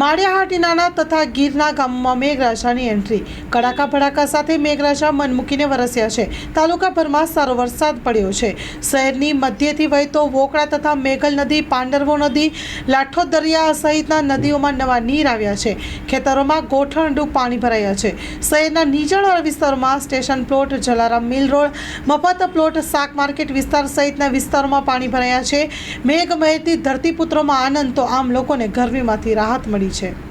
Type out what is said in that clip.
માળિયા ટીનાના તથા ગીરના ગામોમાં મેઘરાજાની એન્ટ્રી। કડાકા ભડાકા સાથે મેઘરાજા મન મૂકીને વરસ્યા છે। તાલુકાભરમાં સારો વરસાદ પડ્યો છે। શહેરની મધ્યથી વહેતો વોકળા તથા મેઘલ નદી, પાંડરવો નદી, લાઠો દરિયા સહિતના નદીઓમાં નવા નીર આવ્યા છે। ખેતરોમાં ગોઠણડૂબ પાણી ભરાયા છે। શહેરના નીચાણવાળા વિસ્તારોમાં station plot, Jalaram mill road, મફત પ્લોટ, શાક માર્કેટ વિસ્તાર સહિતના વિસ્તારોમાં પાણી ભરાયા છે। મેઘ મહેરથી ધરતીપુત્રોમાં આનંદ, તો આમ લોકોને ગરમીમાંથી રાહત મળી છે।